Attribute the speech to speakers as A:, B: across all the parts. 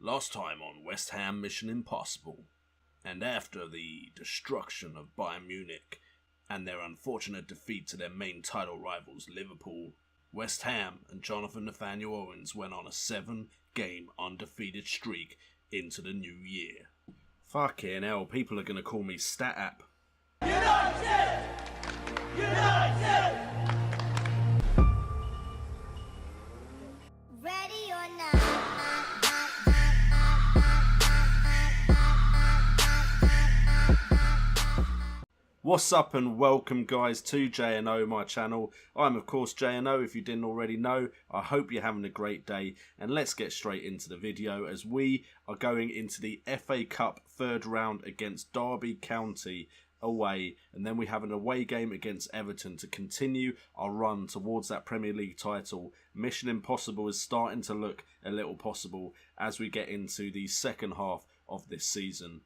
A: Last time on West Ham Mission Impossible, and after the destruction of Bayern Munich and their unfortunate defeat to their main title rivals Liverpool, West Ham and Jonathan Nathaniel Owens went on a 7-game undefeated streak into the new year. Fucking hell, people are going to call me Stat App.
B: United! United!
C: Ready or not?
A: What's up and welcome guys to J&O, my channel. I'm of course J&O if you didn't already know. I hope you're having a great day and let's get straight into the video as we are going into the FA Cup third round against Derby County away, and then we have an away game against Everton to continue our run towards that Premier League title. Mission Impossible is starting to look a little possible as we get into the second half of this season.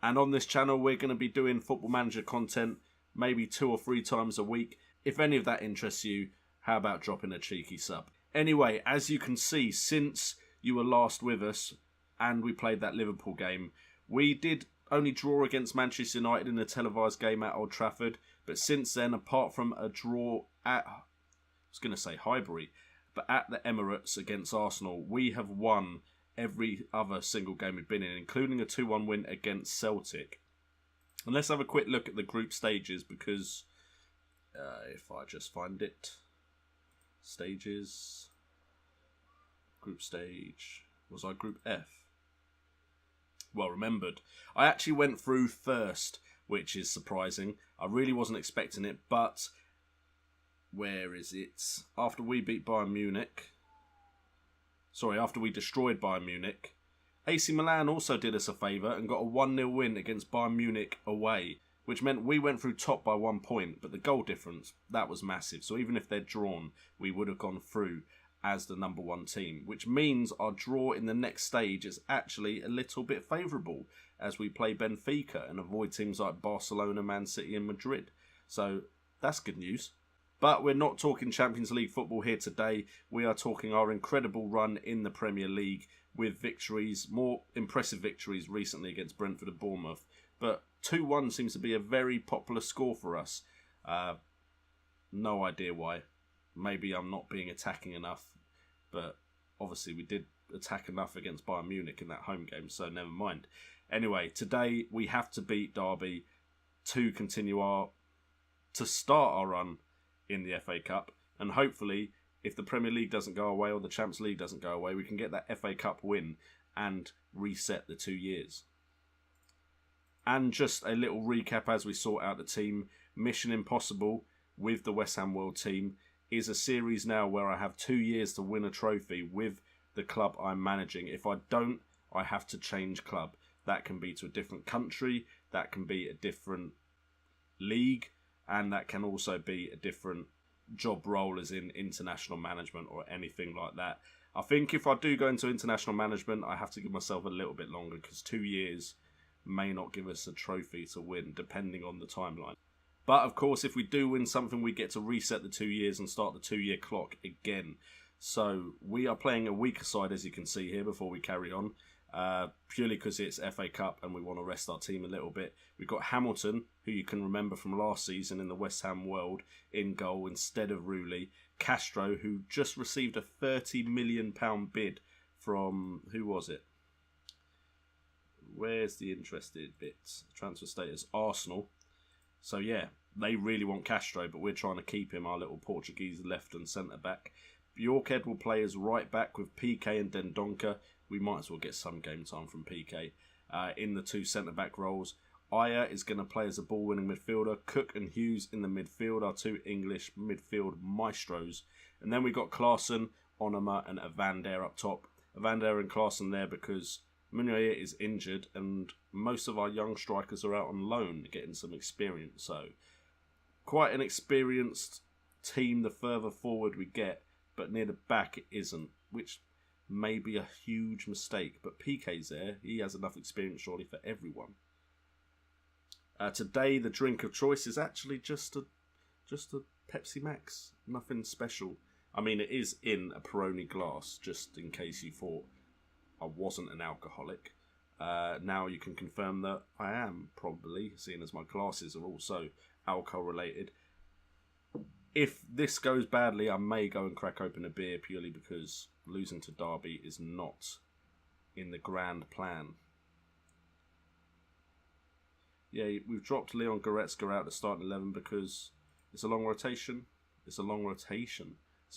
A: And on this channel, we're going to be doing Football Manager content maybe 2 or 3 times a week. If any of that interests you, how about dropping a cheeky sub? Anyway, as you can see, since you were last with us and we played that Liverpool game, we did only draw against Manchester United in a televised game at Old Trafford. But since then, apart from a draw at, I was going to say Highbury, but at the Emirates against Arsenal, we have won every other single game we've been in, including a 2-1 win against Celtic. And let's have a quick look at the group stages because if I just find it, stages, group stage, was I group F? Well remembered. I actually went through first, which is surprising. I really wasn't expecting it, but where is it? After we beat Bayern Munich, after we destroyed Bayern Munich, AC Milan also did us a favour and got a 1-0 win against Bayern Munich away, which meant we went through top by 1 point, but the goal difference, that was massive. So even if they'd drawn, we would have gone through as the number 1 team, which means our draw in the next stage is actually a little bit favourable as we play Benfica and avoid teams like Barcelona, Man City and Madrid. So that's good news. But we're not talking Champions League football here today. We are talking our incredible run in the Premier League with victories, more impressive victories recently against Brentford and Bournemouth. But 2-1 seems to be a very popular score for us. No idea why. Maybe I'm not being attacking enough. But obviously we did attack enough against Bayern Munich in that home game, so never mind. Anyway, today we have to beat Derby to start our run in the FA Cup, and hopefully if the Premier League doesn't go away or the Champions League doesn't go away, we can get that FA Cup win and reset the 2 years. And just a little recap as we sort out the team. Mission Impossible with the West Ham World Team is a series now where I have 2 years to win a trophy with the club I'm managing. If I don't, I have to change club. That can be to a different country, that can be a different league, and that can also be a different job role as in international management or anything like that. I think if I do go into international management, I have to give myself a little bit longer because 2 years may not give us a trophy to win, depending on the timeline. But of course, if we do win something, we get to reset the 2 years and start the 2-year clock again. So we are playing a weaker side, as you can see here, before we carry on. Purely because it's FA Cup and we want to rest our team a little bit. We've got Hamilton, who you can remember from last season in the West Ham World, in goal instead of Rooley. Castro, who just received a £30 million bid from, who was it? Where's the interested bits? Transfer status, Arsenal. So yeah, they really want Castro, but we're trying to keep him, our little Portuguese left and centre back. Bjorkhead will play as right back with PK and Dendoncker. We might as well get some game time from PK in the 2 centre-back roles. Aya is going to play as a ball-winning midfielder. Cook and Hughes in the midfield, our 2 English midfield maestros. And then we got Klaassen, Onoma and Evander up top. Evander and Klaassen there because Meunier is injured and most of our young strikers are out on loan getting some experience. So quite an experienced team the further forward we get, but near the back it isn't, which may be a huge mistake, but PK's there. He has enough experience surely for everyone. Today the drink of choice is actually just a Pepsi Max. Nothing special. I mean, it is in a Peroni glass, just in case you thought I wasn't an alcoholic. Now you can confirm that I am, probably, seeing as my classes are also alcohol related. If this goes badly, I may go and crack open a beer purely because losing to Derby is not in the grand plan. Yeah, we've dropped Leon Goretzka out to start 11 because it's a long rotation. It's a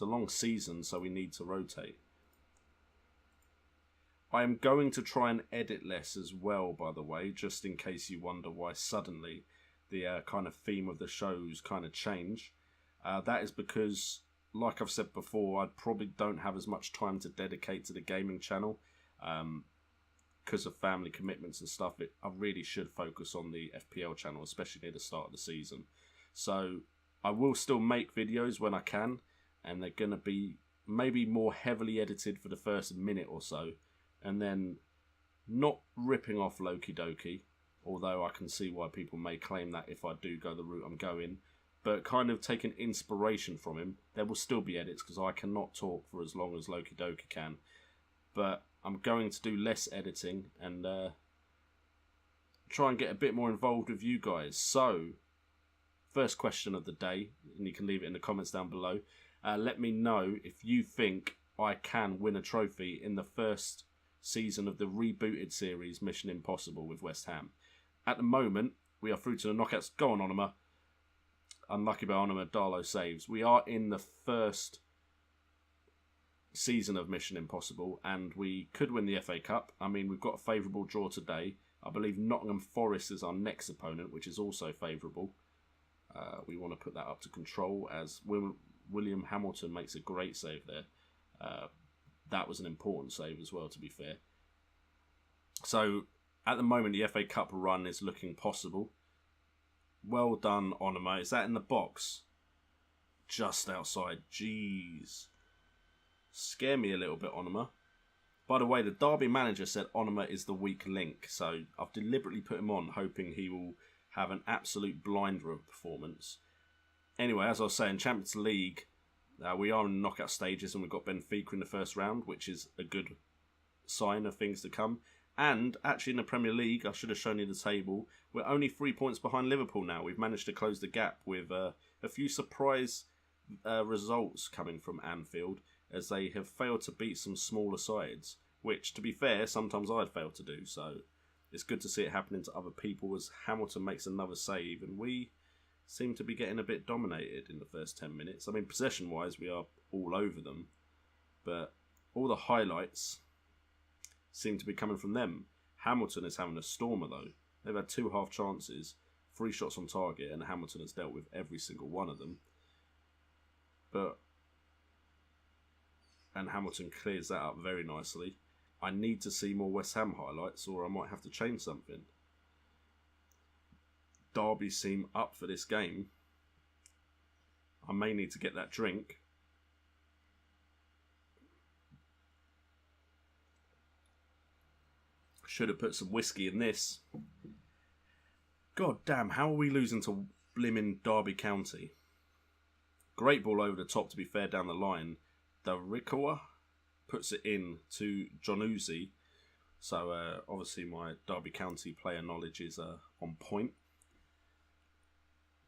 A: long season, so we need to rotate. I am going to try and edit less as well, by the way, just in case you wonder why suddenly the kind of theme of the shows kind of change. That is because, like I've said before, I probably don't have as much time to dedicate to the gaming channel. Because of family commitments and stuff, I really should focus on the FPL channel, especially near the start of the season. So I will still make videos when I can, and they're going to be maybe more heavily edited for the first minute or so, and then not ripping off Loki Doki, although I can see why people may claim that if I do go the route I'm going, but kind of taking inspiration from him. There will still be edits because I cannot talk for as long as Loki Doki can, but I'm going to do less editing and try and get a bit more involved with you guys. So, first question of the day, and you can leave it in the comments down below. Let me know if you think I can win a trophy in the first season of the rebooted series Mission Impossible with West Ham. At the moment, we are through to the knockouts. Go on, Onoma. Unlucky by Onoma, Darlow saves. We are in the first season of Mission Impossible, and we could win the FA Cup. I mean, we've got a favourable draw today. I believe Nottingham Forest is our next opponent, which is also favourable. We want to put that up to control as William Hamilton makes a great save there. That was an important save as well, to be fair. So, at the moment, the FA Cup run is looking possible. Well done, Onoma. Is that in the box? Just outside. Jeez. Scare me a little bit, Onoma. By the way, the Derby manager said Onoma is the weak link, so I've deliberately put him on, hoping he will have an absolute blinder of performance. Anyway, as I was saying, Champions League, we are in knockout stages, and we've got Benfica in the first round, which is a good sign of things to come. And actually in the Premier League, I should have shown you the table, we're only 3 points behind Liverpool now. We've managed to close the gap with a few surprise results coming from Anfield, as they have failed to beat some smaller sides, which, to be fair, sometimes I'd fail to do. So it's good to see it happening to other people as Hamilton makes another save, and we seem to be getting a bit dominated in the first 10 minutes. I mean, possession-wise, we are all over them, but all the highlights seem to be coming from them. Hamilton is having a stormer, though. They've had 2 half chances, 3 shots on target, and Hamilton has dealt with every single one of them. And Hamilton clears that up very nicely. I need to see more West Ham highlights, or I might have to change something. Derby seem up for this game. I may need to get that drink. Should have put some whiskey in this. God damn, how are we losing to blimmin' Derby County? Great ball over the top, to be fair, down the line. Darikawa puts it in to John. So obviously my Derby County player knowledge is on point.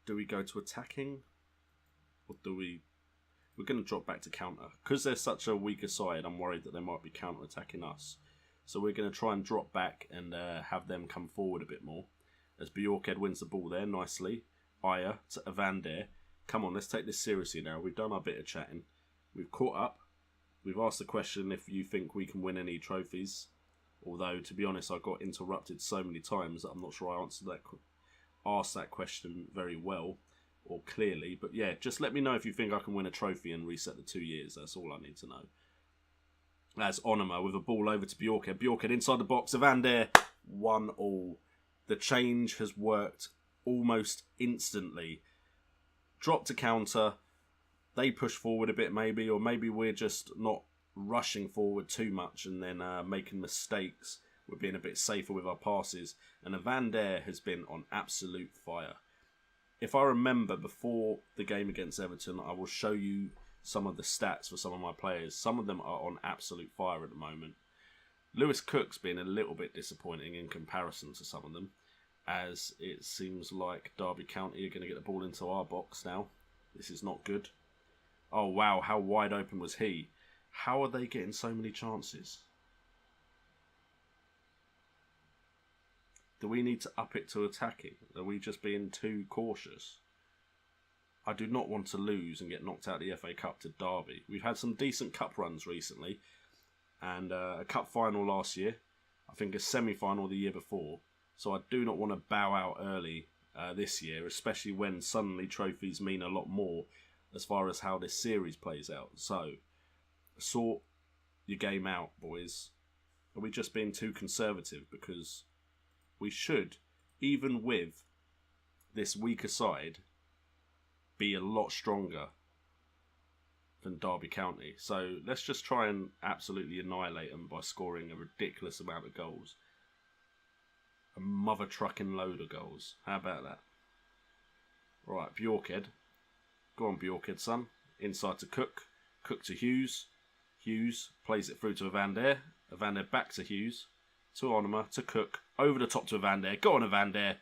A: Do we go to attacking? Or do we... We're going to drop back to counter. Because they're such a weaker side, I'm worried that they might be counter-attacking us. So we're going to try and drop back and have them come forward a bit more. As Bjorkhead wins the ball there nicely. Aya to Evander. Come on, let's take this seriously now. We've done our bit of chatting. We've caught up. We've asked the question if you think we can win any trophies. Although, to be honest, I got interrupted so many times that I'm not sure I asked that question very well or clearly. But yeah, just let me know if you think I can win a trophy and reset the 2 years. That's all I need to know. As Onoma with a ball over to Bjorkhead. Bjorkhead inside the box. Evander 1-1. The change has worked almost instantly. Drop to counter. They push forward a bit maybe, or maybe we're just not rushing forward too much and then making mistakes. We're being a bit safer with our passes. And Evander has been on absolute fire. If I remember before the game against Everton, I will show you some of the stats for some of my players. Some of them are on absolute fire at the moment. Lewis Cook's been a little bit disappointing in comparison to some of them, as it seems like Derby County are going to get the ball into our box now. This is not good. Oh wow, how wide open was he? How are they getting so many chances? Do we need to up it to attacking? Are we just being too cautious? I do not want to lose and get knocked out of the FA Cup to Derby. We've had some decent cup runs recently, and a cup final last year. I think a semi-final the year before. So I do not want to bow out early this year, especially when suddenly trophies mean a lot more as far as how this series plays out. So, sort your game out, boys. Are we just being too conservative? Because we should, even with this weaker side, be a lot stronger than Derby County. So let's just try and absolutely annihilate them by scoring a ridiculous amount of goals. A mother trucking load of goals. How about that? Right, Bjorkhead. Go on, Bjorkhead, son. Inside to Cook. Cook to Hughes. Hughes plays it through to Evander. Evander back to Hughes. To Onuma. To Cook. Over the top to Evander. Go on, Evander.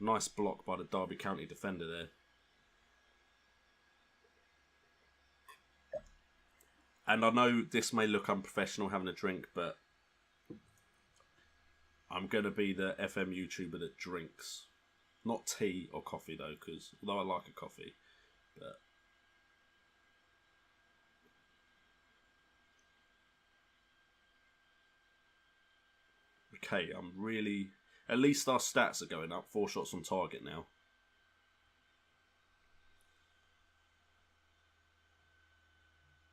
A: Nice block by the Derby County defender there. And I know this may look unprofessional having a drink, but I'm going to be the FM YouTuber that drinks. Not tea or coffee though, because although I like a coffee, but okay, I'm really... At least our stats are going up. 4 shots on target now.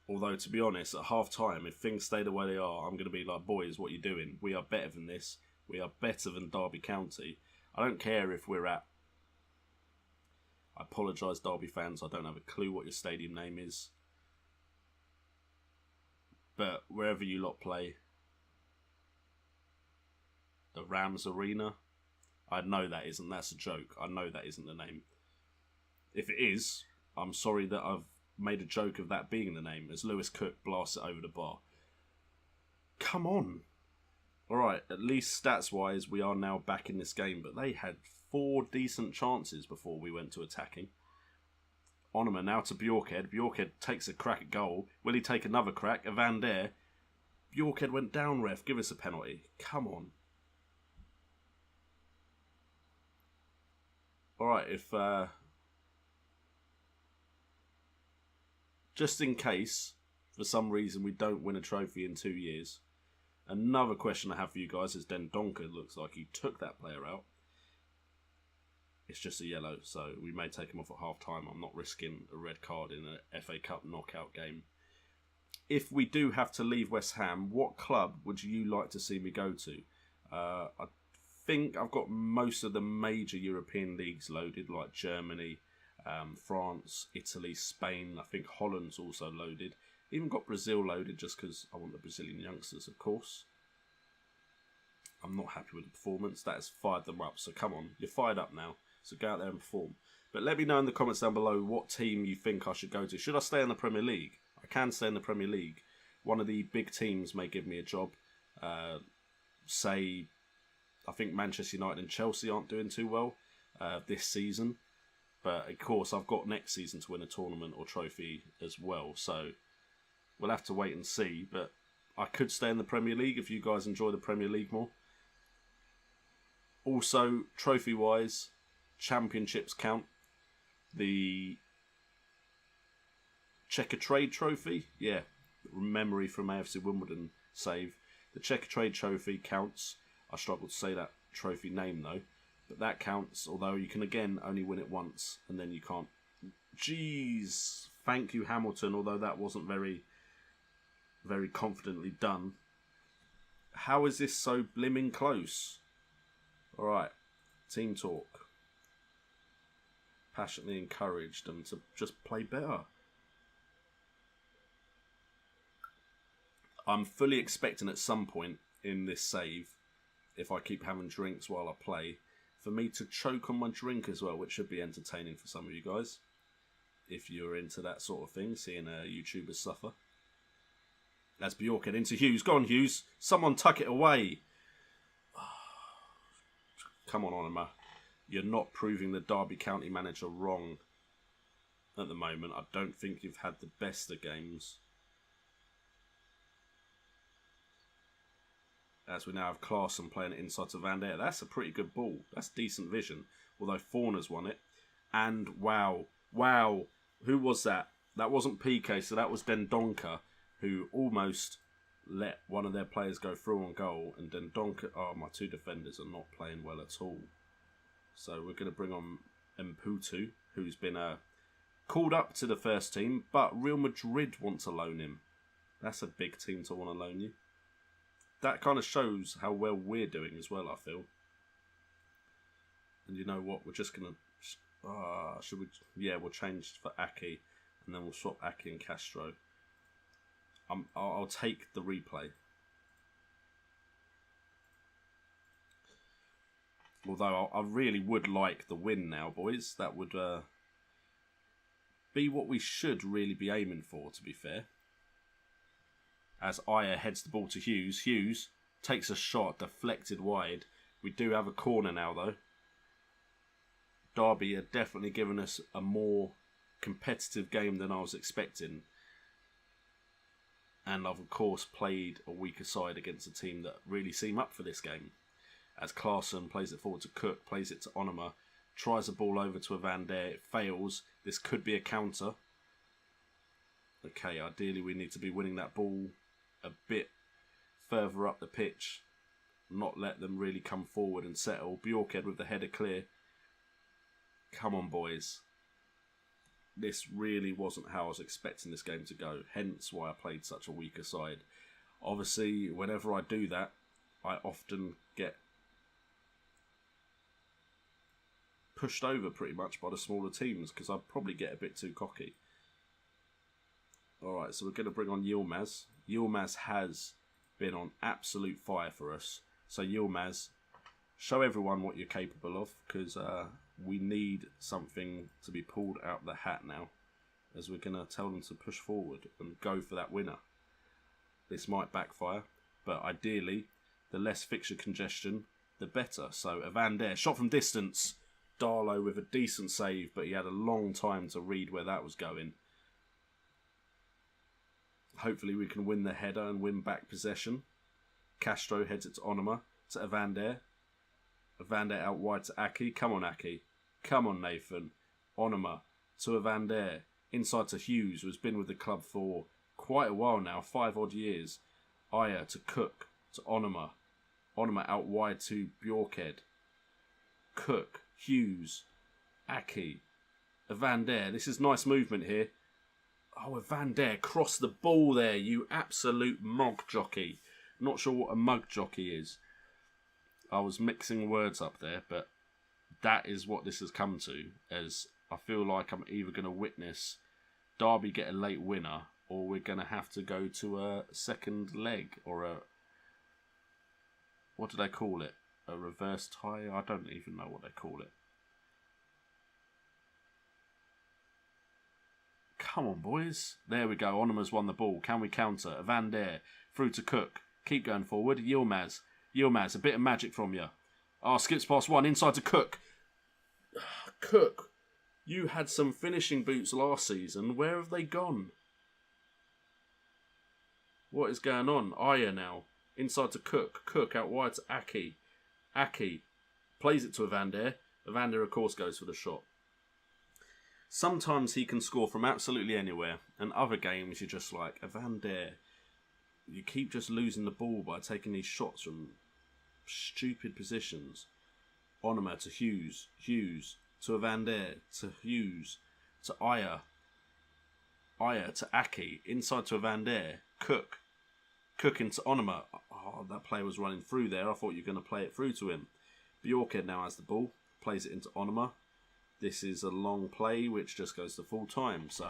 A: Although, to be honest, at half-time, if things stay the way they are, I'm going to be like, boys, what are you doing? We are better than this. We are better than Derby County. I don't care if we're at... I apologise, Derby fans. I don't have a clue what your stadium name is. But wherever you lot play... The Rams Arena? I know that isn't. That's a joke. I know that isn't the name. If it is, I'm sorry that I've made a joke of that being the name, as Lewis Cook blasts it over the bar. Come on. Alright, at least stats-wise, we are now back in this game, but they had 4 decent chances before we went to attacking. Onuma now to Bjorkhead. Bjorkhead takes a crack at goal. Will he take another crack? Evander. Bjorkhead went down, ref. Give us a penalty. Come on. Alright, if... just in case, for some reason, we don't win a trophy in 2 years. Another question I have for you guys is Dendonka looks like he took that player out. It's just a yellow, so we may take him off at half-time. I'm not risking a red card in a FA Cup knockout game. If we do have to leave West Ham, what club would you like to see me go to? I think I've got most of the major European leagues loaded, like Germany, France, Italy, Spain. I think Holland's also loaded. Even got Brazil loaded just because I want the Brazilian youngsters, of course. I'm not happy with the performance. That has fired them up. So come on, you're fired up now. So go out there and perform. But let me know in the comments down below what team you think I should go to. Should I stay in the Premier League? I can stay in the Premier League. One of the big teams may give me a job. Say, I think Manchester United and Chelsea aren't doing too well this season. But of course, I've got next season to win a tournament or trophy as well. So we'll have to wait and see. But I could stay in the Premier League if you guys enjoy the Premier League more. Also, trophy-wise, championships count. The Checker Trade Trophy, yeah, memory from AFC Wimbledon save. The Checker Trade Trophy counts. I struggle to say that trophy name though. But that counts, although you can again only win it once, and then you can't. Jeez, thank you Hamilton, although that wasn't very confidently done. How is this so blimmin' close? Alright, team talk. Passionately encouraged them to just play better. I'm fully expecting at some point in this save, if I keep having drinks while I play, for me to choke on my drink as well, which should be entertaining for some of you guys. If you're into that sort of thing, seeing YouTubers suffer. That's Bjorkhead into Hughes. Go on, Hughes. Someone tuck it away. Come on, Onima. You're not proving the Derby County manager wrong at the moment. I don't think you've had the best of games. As we now have Klaassen playing it inside to Van Der. That's a pretty good ball. That's decent vision. Although Fauna's won it. And wow. Who was that? That wasn't PK, so that was Dendonka, who almost let one of their players go through on goal. And Dendonka, my two defenders are not playing well at all. So we're going to bring on Mputu, who's been called up to the first team, but Real Madrid want to loan him. That's a big team to want to loan you. That kind of shows how well we're doing as well, I feel. And you know what? We're just going to... should we... Yeah, we'll change for Aki. And then we'll swap Aki and Castro. I'll take the replay. Although I really would like the win now, boys. That would be what we should really be aiming for, to be fair. As Aya heads the ball to Hughes. Hughes takes a shot, deflected wide. We do have a corner now, though. Derby are definitely giving us a more competitive game than I was expecting. And I've, of course, played a weaker side against a team that really seem up for this game. As Klaassen plays it forward to Cook, plays it to Onima, tries the ball over to a Van Der, it fails. This could be a counter. Okay, ideally we need to be winning that ball a bit further up the pitch. Not let them really come forward and settle. Bjorkhead with the header clear. Come on, boys. This really wasn't how I was expecting this game to go. Hence why I played such a weaker side. Obviously, whenever I do that, I often get pushed over pretty much by the smaller teams because I probably get a bit too cocky. Alright, so we're going to bring on Yilmaz. Yilmaz has been on absolute fire for us. So Yilmaz, show everyone what you're capable of because we need something to be pulled out of the hat now. As we're going to tell them to push forward and go for that winner. This might backfire, but ideally, the less fixture congestion, the better. So a Van Der, shot from distance. Darlow with a decent save, but he had a long time to read where that was going. Hopefully we can win the header and win back possession. Castro heads it to Onima, to Evander. Evander out wide to Aki. Come on, Aki. Come on, Nathan. Onima to Evander. Inside to Hughes, who has been with the club for quite a while now, 5 odd years. Aya to Cook, to Onima. Onima out wide to Bjorkhead. Cook, Hughes, Aki, Evander. This is nice movement here. Oh, Evander, cross the ball there, you absolute mug jockey. Not sure what a mug jockey is. I was mixing words up there, but that is what this has come to, as I feel like I'm either going to witness Derby get a late winner, or we're going to have to go to a second leg, or a... What do they call it? A reverse tie? I don't even know what they call it. Come on, boys. There we go. Onima's won the ball. Can we counter? Van Der. Through to Cook. Keep going forward. Yilmaz. Yilmaz, a bit of magic from you. Skips past one. Inside to Cook. Cook, you had some finishing boots last season. Where have they gone? What is going on? Aya now. Inside to Cook. Cook out wide to Aki. Aki plays it to Evander. Evander, of course, goes for the shot. Sometimes he can score from absolutely anywhere, and other games you're just like, Evander, you keep just losing the ball by taking these shots from stupid positions. Onima to Hughes. Hughes to Evander. To Hughes. To Aya. Aya to Aki. Inside to Evander. Cook. Cook into Onima. Oh, that player was running through there. I thought you were going to play it through to him. Bjorkhead now has the ball. Plays it into Onima. This is a long play which just goes to full time. So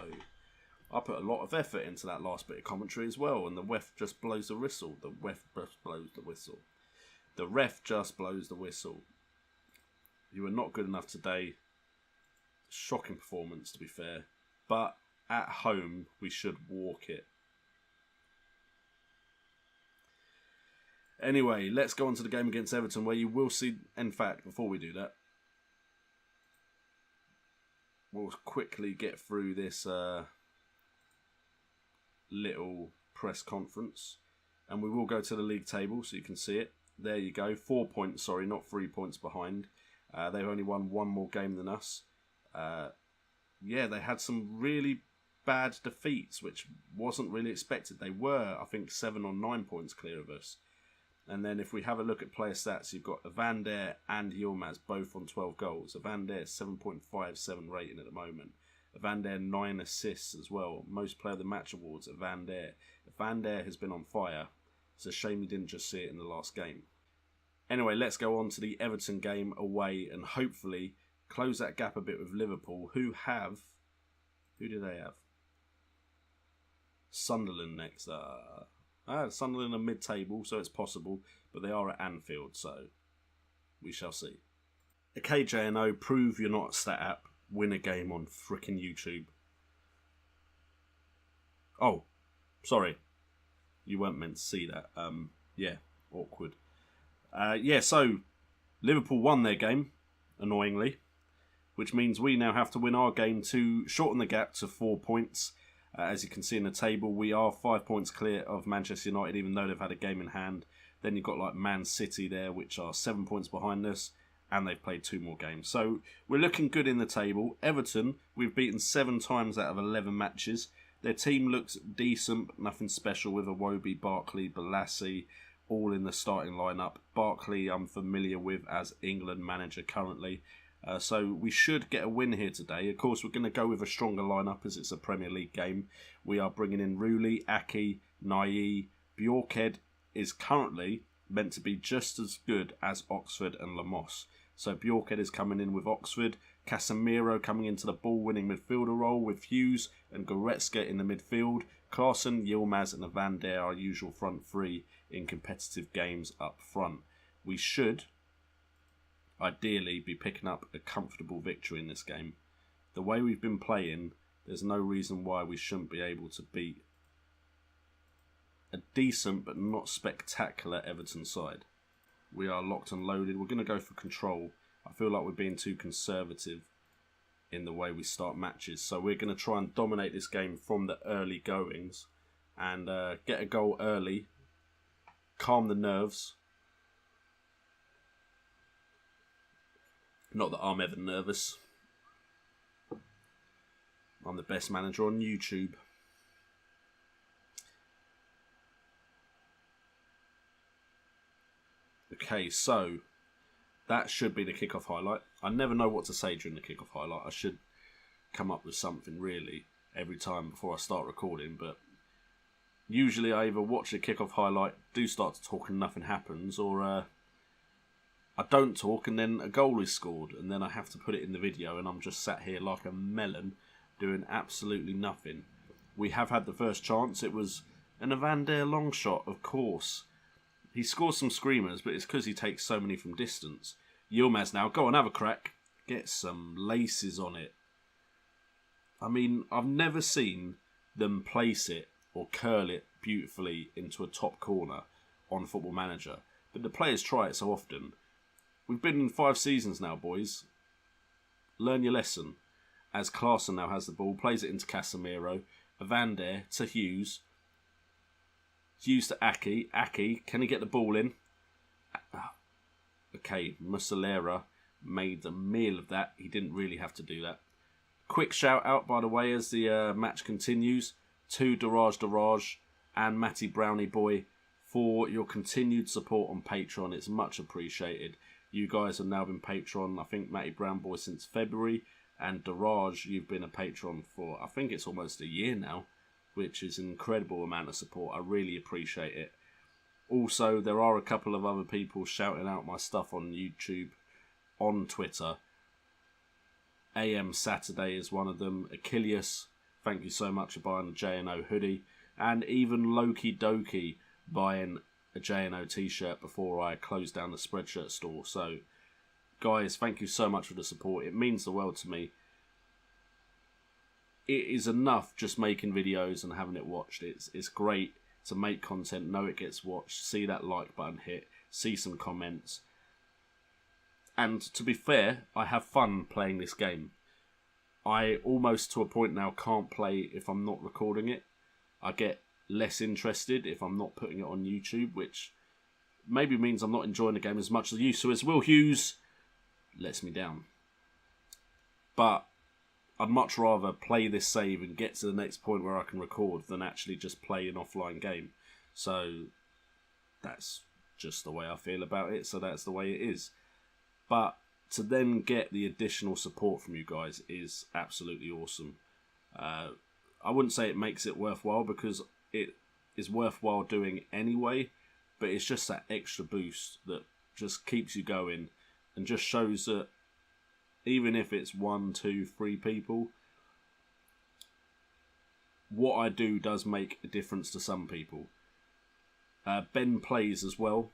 A: I put a lot of effort into that last bit of commentary as well. And the ref just blows the whistle. The ref just blows the whistle. The ref just blows the whistle. You were not good enough today. Shocking performance, to be fair. But at home, we should walk it. Anyway, let's go on to the game against Everton, where you will see, in fact, before we do that, we'll quickly get through this little press conference, and we will go to the league table so you can see it. There you go, 4 points, sorry, not 3 points behind. They've only won one more game than us. Yeah, they had some really bad defeats, which wasn't really expected. They were, I think, 7 or 9 points clear of us. And then if we have a look at player stats, you've got Van der and Yilmaz both on 12 goals. Van der 7.57 rating at the moment. Van der 9 assists as well. Most player of the match awards at Van der. Van der has been on fire. It's a shame we didn't just see it in the last game. Anyway, let's go on to the Everton game away and hopefully close that gap a bit with Liverpool, who do they have? Sunderland next. Sunderland are mid-table, so it's possible, but they are at Anfield, so we shall see. Okay, JNO, prove you're not a stat app. Win a game on frickin' YouTube. Oh, sorry. You weren't meant to see that. Yeah, awkward. So Liverpool won their game, annoyingly, which means we now have to win our game to shorten the gap to 4 points. As you can see in the table, we are 5 points clear of Manchester United, even though they've had a game in hand. Then you've got like Man City there, which are 7 points behind us, and they've played 2 more games. So we're looking good in the table. Everton, we've beaten 7 times out of 11 matches. Their team looks decent, but nothing special with Iwobi, Barkley, Balassi, all in the starting lineup. Barkley I'm familiar with as England manager currently. So we should get a win here today. Of course, we're going to go with a stronger lineup as it's a Premier League game. We are bringing in Rooley, Aki, Nayi. Bjorkhead is currently meant to be just as good as Oxford and Lamos. So Bjorkhead is coming in with Oxford. Casemiro coming into the ball-winning midfielder role with Hughes and Goretzka in the midfield. Klaassen, Yilmaz and Van der, our usual front three in competitive games up front. We should ideally be picking up a comfortable victory in this game. The way we've been playing, there's no reason why we shouldn't be able to beat a decent but not spectacular Everton side. We are locked and loaded. We're going to go for control. I feel like we're being too conservative in the way we start matches. So we're going to try and dominate this game from the early goings and get a goal early, calm the nerves. Not that I'm ever nervous. I'm the best manager on YouTube. Okay, so that should be the kickoff highlight. I never know what to say during the kickoff highlight. I should come up with something really every time before I start recording, but usually I either watch the kickoff highlight, do start to talk and nothing happens, or I don't talk and then a goal is scored and then I have to put it in the video and I'm just sat here like a melon doing absolutely nothing. We have had the first chance. It was an Van der long shot, of course. He scores some screamers, but it's because he takes so many from distance. Yilmaz now, go on, have a crack. Get some laces on it. I mean, I've never seen them place it or curl it beautifully into a top corner on Football Manager. But the players try it so often. We've been in 5 seasons now, boys. Learn your lesson. As Klaassen now has the ball, plays it into Casemiro. Van der to Hughes. Hughes to Aki. Aki, can he get the ball in? Okay, Muslera made a meal of that. He didn't really have to do that. Quick shout out, by the way, as the match continues, to Daraj and Matty Brownie Boy for your continued support on Patreon. It's much appreciated. You guys have now been Patreon, I think, Matty Brown Boy since February, and Daraj, you've been a Patreon for, I think it's almost a year now, which is an incredible amount of support. I really appreciate it. Also, there are a couple of other people shouting out my stuff on YouTube, on Twitter. AM Saturday is one of them. Achilles, thank you so much for buying a JNO hoodie. And even Loki Doki buying a JNO t-shirt before I closed down the Spreadshirt store. So, guys, thank you so much for the support. It means the world to me. It is enough just making videos and having it watched. It's great to make content, know it gets watched, see that like button hit, see some comments. And to be fair, I have fun playing this game. I almost to a point now can't play if I'm not recording it. I get less interested if I'm not putting it on YouTube, which maybe means I'm not enjoying the game as much as I used to, as Will Hughes lets me down. But I'd much rather play this save and get to the next point where I can record than actually just play an offline game. So that's just the way I feel about it, so that's the way it is. But to then get the additional support from you guys is absolutely awesome. I wouldn't say it makes it worthwhile, because it is worthwhile doing anyway, but it's just that extra boost that just keeps you going and just shows that even if it's 1, 2, 3 people, what I do does make a difference to some people. Ben plays as well.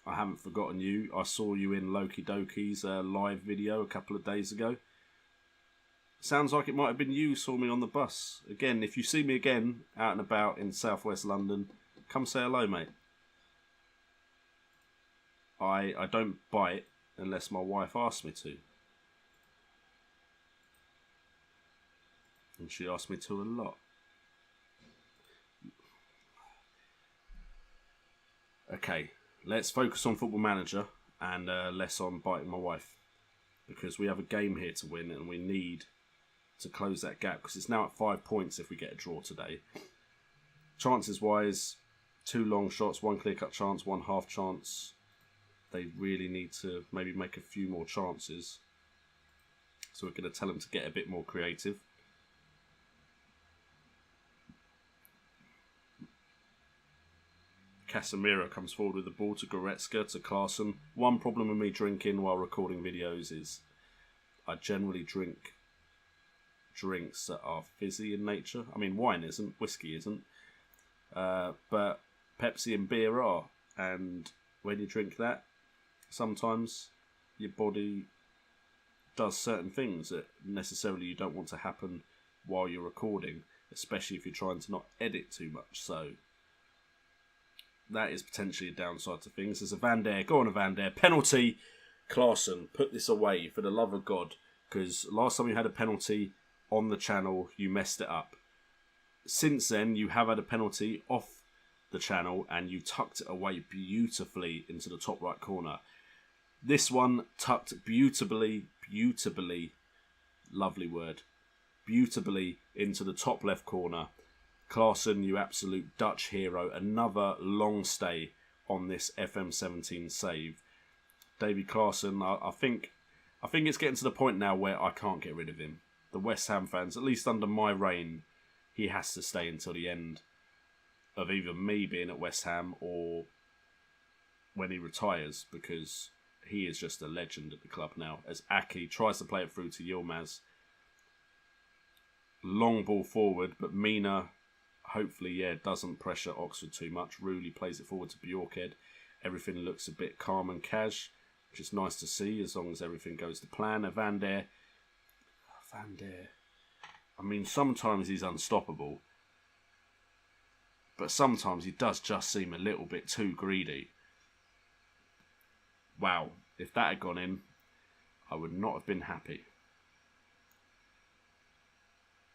A: I haven't forgotten you. I saw you in Loki Doki's live video a couple of days ago. Sounds like it might have been you who saw me on the bus. Again, if you see me again out and about in southwest London, come say hello, mate. I don't bite unless my wife asks me to. And she asked me to a lot. Okay, let's focus on Football Manager and less on biting my wife. Because we have a game here to win and we need to close that gap. Because it's now at 5 points if we get a draw today. Chances wise, 2 long shots, 1 clear-cut chance, 1 half chance. They really need to maybe make a few more chances. So we're going to tell them to get a bit more creative. Casemiro comes forward with the ball to Goretzka, to Klaassen. One problem with me drinking while recording videos is I generally drink drinks that are fizzy in nature. I mean, wine isn't, whiskey isn't, but Pepsi and beer are. And when you drink that, sometimes your body does certain things that necessarily you don't want to happen while you're recording, especially if you're trying to not edit too much. So that is potentially a downside to things. There's a Van Der. Go on, a Van Der. Penalty. Klaassen, put this away for the love of God. Because last time you had a penalty on the channel, you messed it up. Since then, you have had a penalty off the channel and you tucked it away beautifully into the top right corner. This one tucked beautifully, lovely word, beautifully into the top left corner. Klaassen, you absolute Dutch hero. Another long stay on this FM17 save. Davy Klaassen, I think it's getting to the point now where I can't get rid of him. The West Ham fans, at least under my reign, he has to stay until the end of either me being at West Ham or when he retires, because he is just a legend at the club now. As Aki tries to play it through to Yilmaz. Long ball forward, but Mina hopefully, doesn't pressure Oxford too much. Rooley plays it forward to Bjorkhead. Everything looks a bit calm and cash, which is nice to see as long as everything goes to plan. Van Der. I mean, sometimes he's unstoppable, but sometimes he does just seem a little bit too greedy. Wow, if that had gone in, I would not have been happy.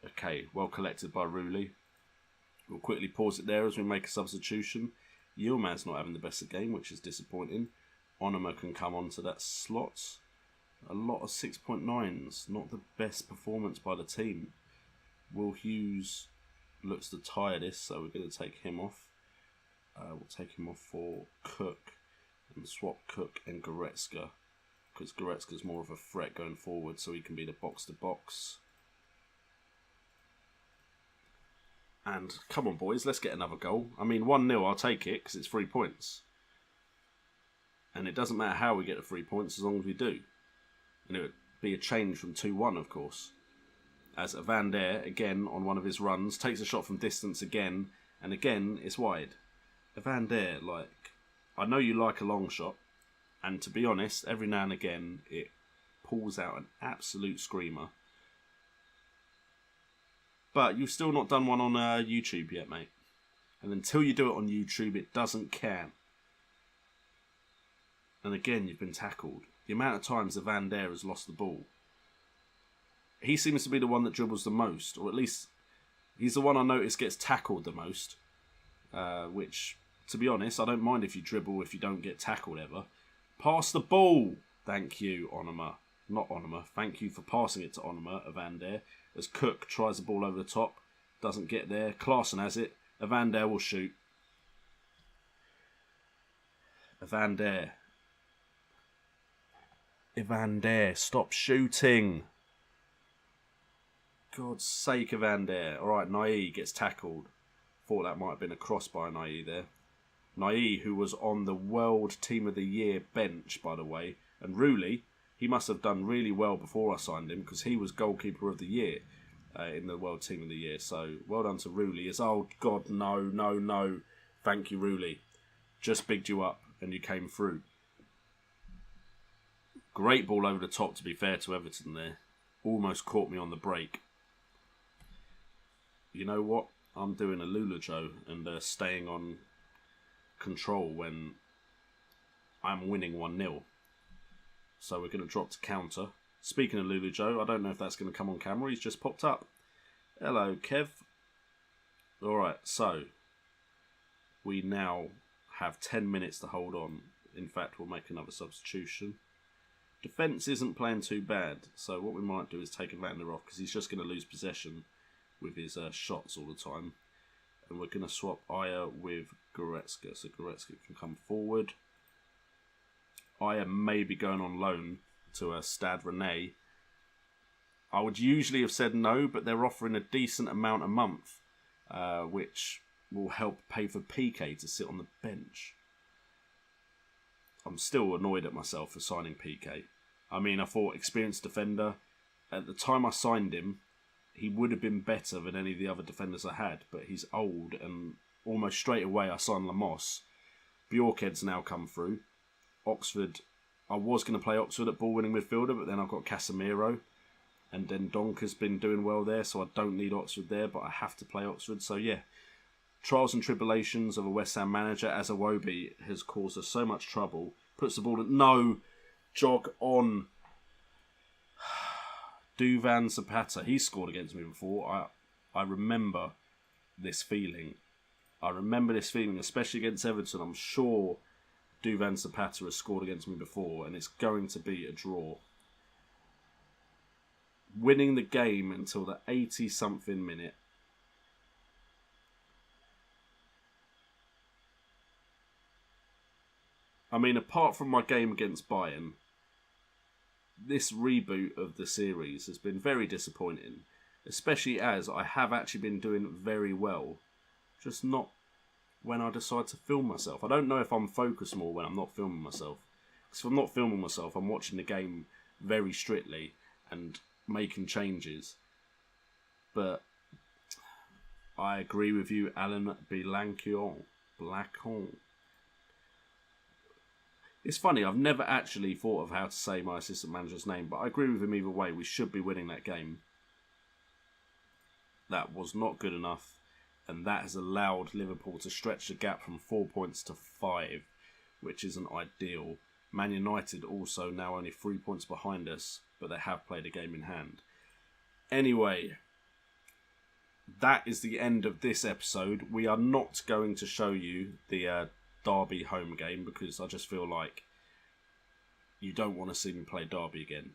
A: Okay, well collected by Rooley. We'll quickly pause it there as we make a substitution. Yilmaz not having the best of the game, which is disappointing. Onuma can come onto that slot. A lot of 6.9s. Not the best performance by the team. Will Hughes looks the tiredest, so we're going to take him off. We'll take him off for Cook and swap Cook and Goretzka, because Goretzka's more of a threat going forward, so he can be the box-to-box. And come on, boys, let's get another goal. I mean, 1-0, I'll take it, because it's 3 points. And it doesn't matter how we get the 3 points, as long as we do. And it would be a change from 2-1, of course. As Van Der, again, on one of his runs, takes a shot from distance again, and again, it's wide. Van Der, I know you like a long shot, and to be honest, every now and again, it pulls out an absolute screamer. But you've still not done one on YouTube yet, mate. And until you do it on YouTube, it doesn't count. And again, you've been tackled. The amount of times that Van Der has lost the ball. He seems to be the one that dribbles the most, or at least he's the one I notice gets tackled the most. Which, to be honest, I don't mind if you dribble if you don't get tackled ever. Pass the ball! Thank you, Onoma. Not Onoma. Thank you for passing it to Onoma, Van Der. As Cook tries the ball over the top. Doesn't get there. Klaassen has it. Van Der will shoot. Van Der. Van Der, stop shooting. God's sake, Van Der. Alright, Nai gets tackled. Thought that might have been a cross by Nai there. Nai, who was on the World Team of the Year bench, by the way. And Rooley, he must have done really well before I signed him, because he was Goalkeeper of the Year in the World Team of the Year. So, well done to Rooley. Oh, God, no. Thank you, Rooley. Just bigged you up, and you came through. Great ball over the top, to be fair to Everton there. Almost caught me on the break. You know what? I'm doing a Lula Joe and staying on control when I'm winning 1-0. So we're going to drop to counter. Speaking of Lulu Joe, I don't know if that's going to come on camera. He's just popped up. Hello, Kev. Alright, so we now have 10 minutes to hold on. In fact, we'll make another substitution. Defence isn't playing too bad, so what we might do is take Evander off because he's just going to lose possession with his shots all the time. And we're going to swap Aya with Goretzka, so Goretzka can come forward. Aya may be going on loan to Stade Rennais. I would usually have said no, but they're offering a decent amount a month, which will help pay for PK to sit on the bench. I'm still annoyed at myself for signing PK. I mean, I thought experienced defender. At the time I signed him, he would have been better than any of the other defenders I had, but he's old, and almost straight away I signed Lamos. Bjorked's now come through. Oxford, I was going to play Oxford at ball-winning midfielder, but then I've got Casemiro, and then Donker's been doing well there, so I don't need Oxford there, but I have to play Oxford. So yeah, trials and tribulations of a West Ham manager. As Iwobi has caused us so much trouble. Puts the ball at no, jog on. Duvan Zapata, he scored against me before. I remember this feeling. Especially against Everton. I'm sure Duvan Zapata has scored against me before, and it's going to be a draw. Winning the game until the 80-something minute. I mean, apart from my game against Bayern, this reboot of the series has been very disappointing, especially as I have actually been doing very well, just not when I decide to film myself. I don't know if I'm focused more when I'm not filming myself. Because if I'm not filming myself, I'm watching the game very strictly and making changes. But I agree with you, Alan Blanquion. It's funny, I've never actually thought of how to say my assistant manager's name, but I agree with him either way. We should be winning that game. That was not good enough, and that has allowed Liverpool to stretch the gap from 4 points to 5, which isn't ideal. Man United also now only 3 points behind us, but they have played a game in hand. Anyway, that is the end of this episode. We are not going to show you the Derby home game because I just feel like you don't want to see me play Derby again.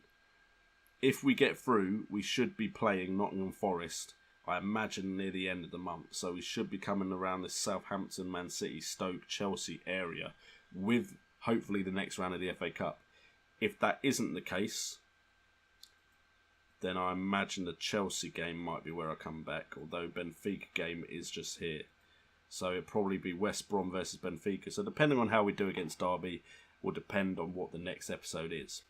A: If we get through, we should be playing Nottingham Forest, I imagine, near the end of the month. So we should be coming around this Southampton, Man City, Stoke, Chelsea area with hopefully the next round of the FA Cup. If that isn't the case, then I imagine the Chelsea game might be where I come back, although Benfica game is just here. So it'll probably be West Brom versus Benfica. So depending on how we do against Derby will depend on what the next episode is.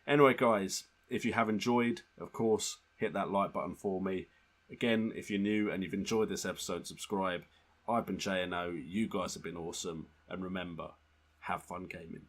A: Anyway, guys, if you have enjoyed, of course, hit that like button for me. Again, if you're new and you've enjoyed this episode, subscribe. I've been JNO. You guys have been awesome. And remember, have fun gaming.